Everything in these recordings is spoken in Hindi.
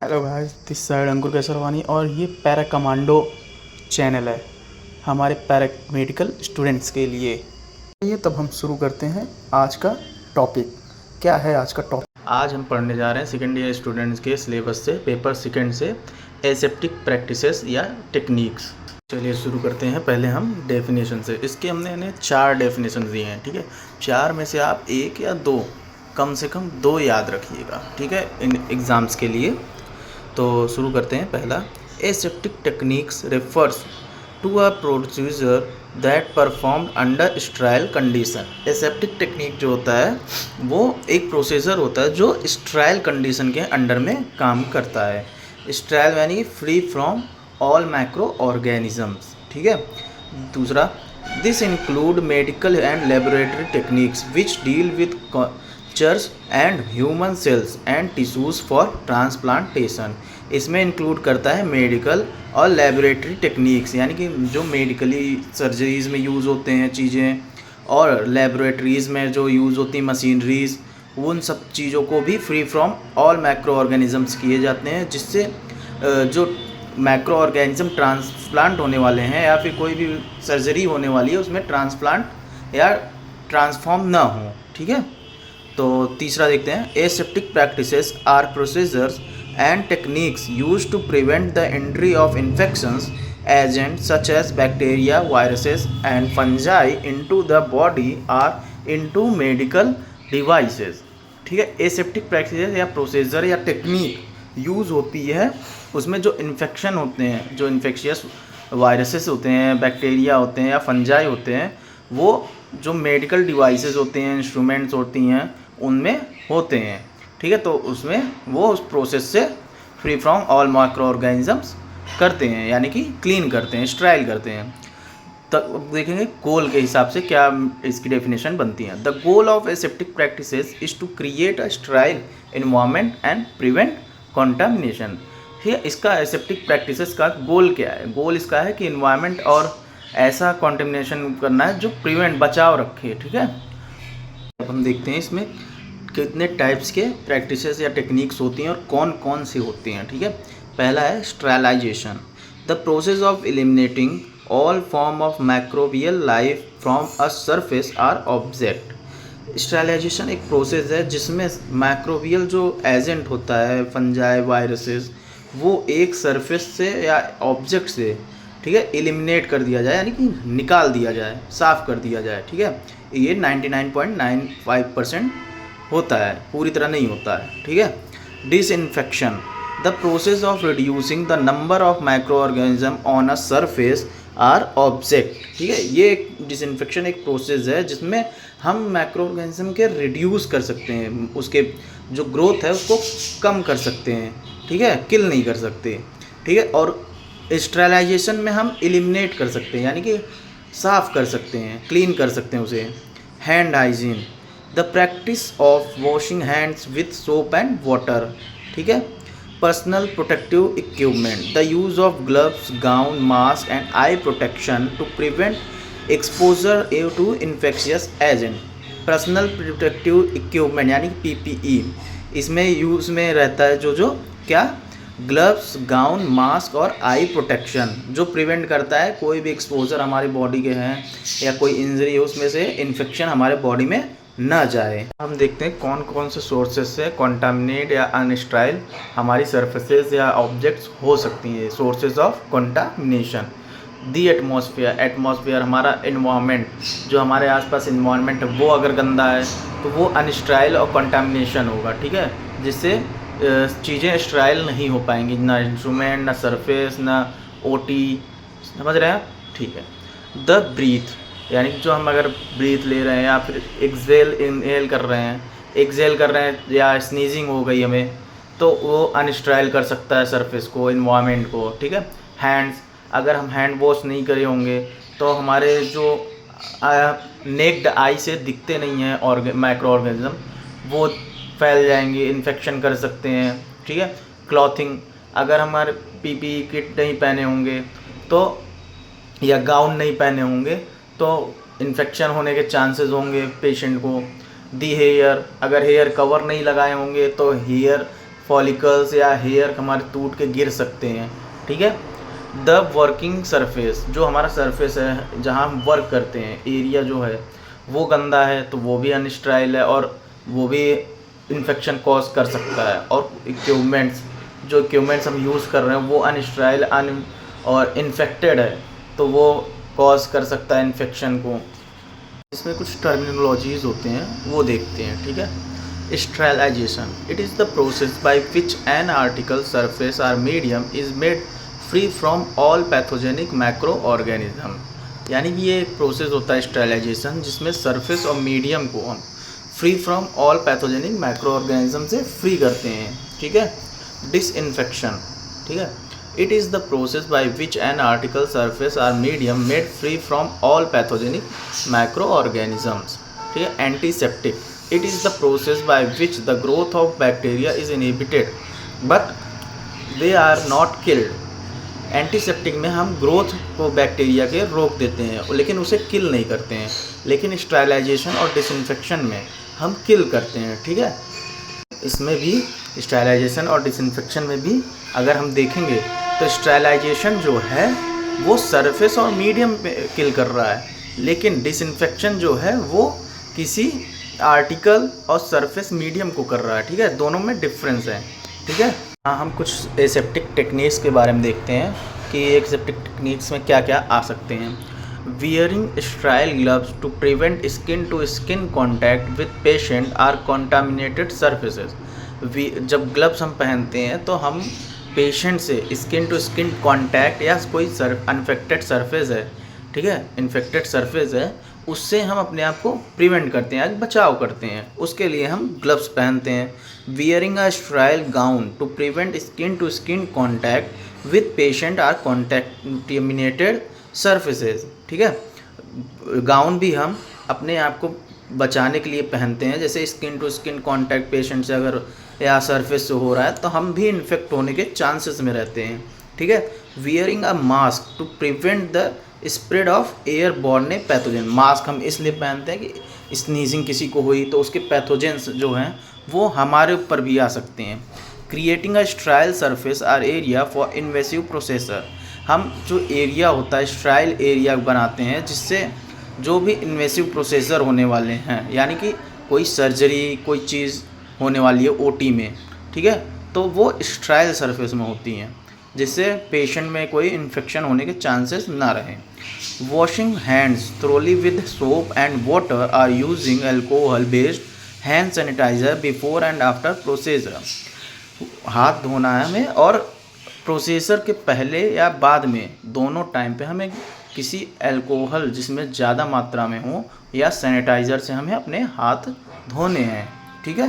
हेलो गाइस, दिस साइड अंकुर केसरवानी और ये पैरा कमांडो चैनल है हमारे पैरा मेडिकल स्टूडेंट्स के लिए। ये तब हम शुरू करते हैं आज का टॉपिक। क्या है आज का टॉपिक? आज हम पढ़ने जा रहे हैं सेकेंड ईयर स्टूडेंट्स के सिलेबस से पेपर सेकेंड से एसेप्टिक प्रैक्टिसेस या टेक्निक्स। चलिए शुरू करते हैं। पहले हम डेफिनेशन से, इसके हमने इन्हें 4 डेफिनेशन दिए हैं, ठीक है। 4 में से आप 1 या 2, कम से कम 2 याद रखिएगा, ठीक है, इन एग्ज़ाम्स के लिए। तो शुरू करते हैं। पहला, aseptic techniques refers to a procedure that performed under sterile condition. Aseptic technique जो होता है वो एक प्रोसीजर होता है जो स्ट्रायल कंडीशन के अंडर में काम करता है। स्ट्रायल यानी free from all micro organisms, ठीक है। दूसरा, this include medical and laboratory techniques which deal with cultures and human cells and tissues for transplantation. इसमें इंक्लूड करता है मेडिकल और लेबोरेटरी टेक्निक्स, यानी कि जो मेडिकली सर्जरीज़ में यूज़ होते हैं चीज़ें, और लेबोरेटरीज़ में जो यूज़ होती हैं मशीनरीज़, उन सब चीज़ों को भी free from all micro organisms किए जाते हैं, जिससे जो माइक्रो ऑर्गेनिज्म ट्रांसप्लांट होने वाले हैं या फिर कोई भी सर्जरी होने वाली है उसमें ट्रांसप्लांट या ट्रांसफॉर्म ना हो, ठीक है। तो तीसरा देखते हैं, aseptic practices are procedures and techniques used to prevent the entry of infections agents such as bacteria, viruses and fungi into the body or into medical devices, ठीक है। एसेप्टिक प्रैक्टिसेस या प्रोसीजर या टेक्निक यूज़ होती है उसमें जो इन्फेक्शन होते हैं, जो इन्फेक्शियस वायरसेस होते हैं, बैक्टीरिया होते हैं या फंजाई होते हैं, वो जो मेडिकल डिवाइसेस होते हैं, इंस्ट्रूमेंट्स होती हैं, उनमें होते हैं, ठीक है। तो उसमें वो उस प्रोसेस से free from all micro organisms करते हैं, यानी कि क्लीन करते हैं, स्ट्राइल करते हैं। तब देखेंगे गोल के हिसाब से क्या इसकी डेफिनेशन बनती है। The goal of aseptic practices is to create a sterile environment and prevent contamination. ठीक है, इसका एसेप्टिक प्रैक्टिसेस का गोल क्या है? गोल इसका है कि इन्वायरमेंट और ऐसा कॉन्टामिनेशन करना है जो प्रिवेंट, बचाव रखे, ठीक है। अब हम देखते हैं इसमें कितने टाइप्स के प्रैक्टिसेस या टेक्निक्स होती हैं और कौन कौन सी होती हैं, ठीक है। पहला है sterilization, the process of eliminating all form of microbial life from a surface or object. Sterilization एक प्रोसेस है जिसमें माइक्रोबियल जो एजेंट होता है, फंजाई, वायरसेस, वो एक सरफेस से या ऑब्जेक्ट से, ठीक है, एलिमिनेट कर दिया जाए, यानी कि निकाल दिया जाए, साफ़ कर दिया जाए, ठीक है। ये 99.95% होता है, पूरी तरह नहीं होता है, ठीक है। Disinfection, the process of reducing the number of microorganism on a surface or object, ठीक है। ये एक डिसइंफेक्शन एक प्रोसेस है जिसमें हम माइक्रो ऑर्गेनिज्म के रिड्यूस कर सकते हैं, उसके जो ग्रोथ है उसको कम कर सकते हैं, ठीक है, किल नहीं कर सकते, ठीक है। और स्टेरिलाइजेशन में हम एलिमिनेट कर सकते हैं, यानी कि साफ़ कर सकते हैं, क्लीन कर सकते हैं उसे। Hand hygiene, the practice of washing hands with soap and water, ठीक है। Personal protective equipment, the use of gloves, gown, mask and eye protection to prevent exposure to infectious agent. Personal protective equipment यानी PPE, इसमें यूज़ में रहता है जो क्या, ग्लव्स, गाउन, मास्क और आई प्रोटेक्शन, जो प्रिवेंट करता है कोई भी एक्सपोजर हमारी बॉडी के हैं या कोई इंजरी है उसमें से इन्फेक्शन हमारे बॉडी में ना जाए। हम देखते हैं कौन कौन से सोर्सेज से कॉन्टामिनेट या अनस्ट्राइल हमारी सर्फेसेस या ऑब्जेक्ट्स हो सकती हैं। Sources of contamination, the atmosphere, atmosphere हमारा इन्वायरमेंट, जो हमारे आसपास इन्वायरमेंट है वो अगर गंदा है तो वो अनस्ट्राइल और कॉन्टामिनेशन होगा, ठीक है, जिससे चीज़ें स्ट्राइल नहीं हो पाएंगी, ना इंस्ट्रूमेंट, ना सरफेस, ना OT, समझ रहे हैं आप, ठीक है। द ब्रीथ, यानी जो हम अगर ब्रीथ ले रहे हैं या फिर एक्सेल इनहेल कर रहे हैं या स्नीजिंग हो गई हमें, तो वो अनस्ट्राइल कर सकता है सरफेस को, इन्वायरमेंट को, ठीक है। हैंड्स, अगर हम हैंड वॉश नहीं करे होंगे तो हमारे जो नेक्ड आई से दिखते नहीं हैं माइक्रो ऑर्गेनिज्म, वो फैल जाएंगे, इन्फेक्शन कर सकते हैं, ठीक है। क्लॉथिंग, अगर हमारे PPE किट नहीं पहने होंगे तो, या गाउन नहीं पहने होंगे तो इन्फेक्शन होने के चांसेस होंगे पेशेंट को। दी हेयर, अगर हेयर कवर नहीं लगाए होंगे तो हेयर फॉलिकल्स या हेयर हमारे टूट के गिर सकते हैं, ठीक है। द वर्किंग सरफेस, जो हमारा सरफेस है जहाँ हम वर्क करते हैं, एरिया जो है वो गंदा है तो वो भी अनस्टेराइल है और वो भी इन्फेक्शन कॉज कर सकता है। और जो इक्विपमेंट्स हम यूज़ कर रहे हैं वो अनस्टेराइल और इन्फेक्टेड है तो वो कॉज कर सकता है इन्फेक्शन को। इसमें कुछ टर्मिनोलॉजीज़ होते हैं वो देखते हैं, ठीक है। Sterilisation, it is the process by which an article, surface और medium is made free from all pathogenic micro organism. यानी कि ये एक प्रोसेस होता है स्टेरिलाइजेशन, जिसमें सरफेस और मीडियम को हम free from all pathogenic micro organism से फ्री करते हैं, ठीक है। डिसइंफेक्शन, ठीक है, it is the process by which an article, surface और medium made free from all pathogenic micro organisms, ठीक है। Antiseptic, it is the process by which the growth of bacteria is inhibited but they are not killed. Antiseptic में हम ग्रोथ को बैक्टीरिया के रोक देते हैं लेकिन उसे किल नहीं करते हैं, लेकिन स्टेरिलाइजेशन और डिसइंफेक्शन में हम किल करते हैं, ठीक है। इसमें भी स्टेरिलाइजेशन और डिसइंफेक्शन में भी अगर हम देखेंगे तो स्टेरिलाइजेशन जो है वो सरफेस और मीडियम पे किल कर रहा है, लेकिन डिसइंफेक्शन जो है वो किसी आर्टिकल और सरफेस मीडियम को कर रहा है, ठीक है। दोनों में डिफरेंस है, ठीक है। हाँ, हम कुछ एसेप्टिक टेक्निक्स के बारे में देखते हैं कि एसेप्टिक टेक्निक्स में क्या क्या आ सकते हैं। Wearing sterile gloves to prevent skin to skin contact with patient or contaminated surfaces. जब ग्लव्स हम पहनते हैं तो हम पेशेंट से स्किन टू स्किन कॉन्टैक्ट या कोई अनफेक्टेड सरफेस है, ठीक है, इन्फेक्टेड सरफेस है, उससे हम अपने आप को प्रिवेंट करते हैं, बचाव करते हैं, उसके लिए हम ग्लव्स पहनते हैं। Wearing a sterile gown to prevent skin to skin contact with patient or contaminated surfaces, ठीक है। गाउन भी हम अपने आप को बचाने के लिए पहनते हैं, जैसे skin to skin contact patient से अगर या सरफेस से हो रहा है तो हम भी इन्फेक्ट होने के चांसेस में रहते हैं, ठीक है। Wearing a mask to prevent the spread of airborne pathogen. Mask हम इसलिए पहनते हैं कि स्नीजिंग किसी को हुई तो उसके पैथोजेंस जो हैं वो हमारे ऊपर भी आ सकते हैं। Creating a sterile surface or area for invasive processor, हम जो एरिया होता है स्टेराइल एरिया बनाते हैं जिससे जो भी इन्वेसिव प्रोसेसर होने वाले हैं, यानी कि कोई सर्जरी कोई चीज़ होने वाली है ओटी में, ठीक है, तो वो स्टेराइल सरफेस में होती हैं जिससे पेशेंट में कोई इन्फेक्शन होने के चांसेस ना रहें। Washing hands thoroughly with soap and water or using alcohol based hand sanitizer before and after processor. हाथ धोना है हमें और प्रोसेसर के पहले या बाद में दोनों टाइम पे हमें किसी अल्कोहल जिसमें ज़्यादा मात्रा में हो या सैनिटाइज़र से हमें अपने हाथ धोने हैं, ठीक है।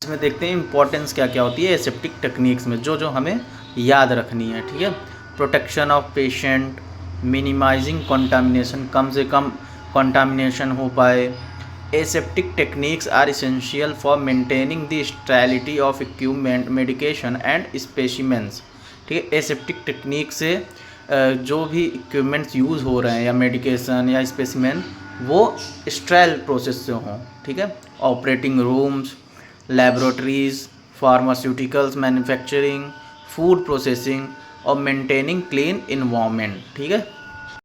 इसमें देखते हैं इंपॉर्टेंस क्या क्या होती है एसेप्टिक टेक्निक्स में, जो हमें याद रखनी है, ठीक है। Protection of patient, minimising contamination, कम से कम कंटामिनेशन हो पाए। Aseptic techniques are essential for maintaining the sterility of equipment, medication and specimens, ठीक है। एसेप्टिक टेक्निक से जो भी इक्विपमेंट्स यूज़ हो रहे हैं या मेडिकेशन या स्पेसिमेन वो स्टेराइल प्रोसेस से हों, ठीक है। Operating rooms, laboratories, pharmaceuticals manufacturing, food processing और मेंटेनिंग क्लीन इन्वायरमेंट, ठीक है।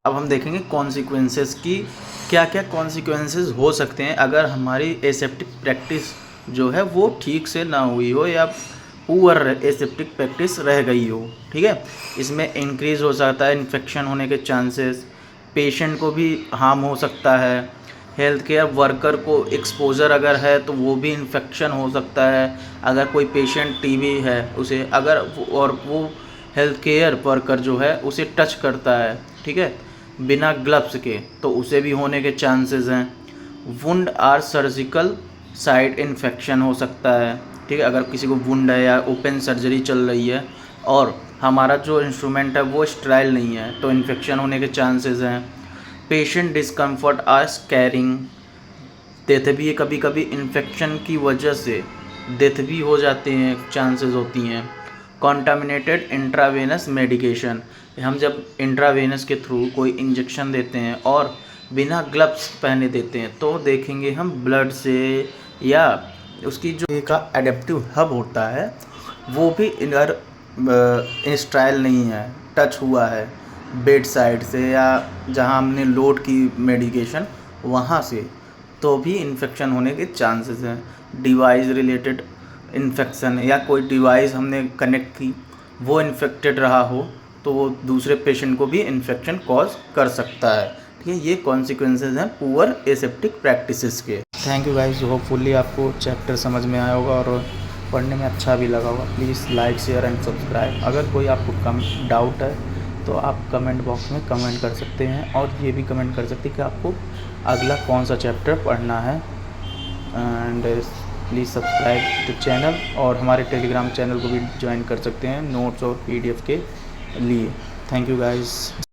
अब हम देखेंगे कॉन्सिक्वेंसेस की क्या क्या कॉन्सिक्वेंसेस हो सकते हैं अगर हमारी एसेप्टिक प्रैक्टिस जो है वो ठीक से ना हुई हो या पुअर एसेप्टिक प्रैक्टिस रह गई हो, ठीक है। इसमें इंक्रीज़ हो सकता है इन्फेक्शन होने के चांसेस, पेशेंट को भी हार्म हो सकता है, हेल्थ केयर वर्कर को एक्सपोजर अगर है तो वो भी इन्फेक्शन हो सकता है। अगर कोई पेशेंट टीबी है उसे अगर और वो हेल्थ केयर वर्कर जो है उसे टच करता है, ठीक है, बिना ग्लव्स के, तो उसे भी होने के चांसेस हैं। Wound or surgical site infection हो सकता है, ठीक है। अगर किसी को वुंड है या ओपन सर्जरी चल रही है और हमारा जो इंस्ट्रूमेंट है वो स्टेराइल नहीं है तो इन्फेक्शन होने के चांसेस हैं। Patient discomfort or scarring, death भी, कभी कभी इन्फेक्शन की वजह से डेथ भी हो जाते हैं, चांसेस होती हैं। कॉन्टामिनेटेड इंट्रावेनस मेडिकेशन, हम जब इंट्रावेनस के थ्रू कोई इंजेक्शन देते हैं और बिना ग्लव्स पहने देते हैं तो देखेंगे हम ब्लड से या उसकी जो का एडेप्टिव हब होता है वो भी अगर इंस्ट्रायल नहीं है, टच हुआ है बेड साइड से या जहाँ हमने लोड की मेडिकेशन वहाँ से, तो भी इन्फेक्शन होने के चांसेस हैं। डिवाइस रिलेटेड इन्फेक्शन या कोई डिवाइस हमने कनेक्ट की वो इन्फेक्टेड रहा हो तो वो दूसरे पेशेंट को भी इन्फेक्शन कॉज कर सकता है। ठीक है, ये कॉन्सिक्वेंसेस हैं पुअर एसेप्टिक प्रैक्टिसेस के। थैंक यू गाइस, होपफुली आपको चैप्टर समझ में आया होगा और पढ़ने में अच्छा भी लगा होगा। Please like share and subscribe. अगर कोई आपको कम डाउट है तो आप कमेंट बॉक्स में कमेंट कर सकते हैं और ये भी कमेंट कर सकते हैं कि आपको अगला कौन सा चैप्टर पढ़ना है। And please subscribe to channel और हमारे टेलीग्राम चैनल को भी ज्वाइन कर सकते हैं नोट्स और PDF के लिए। Thank you guys.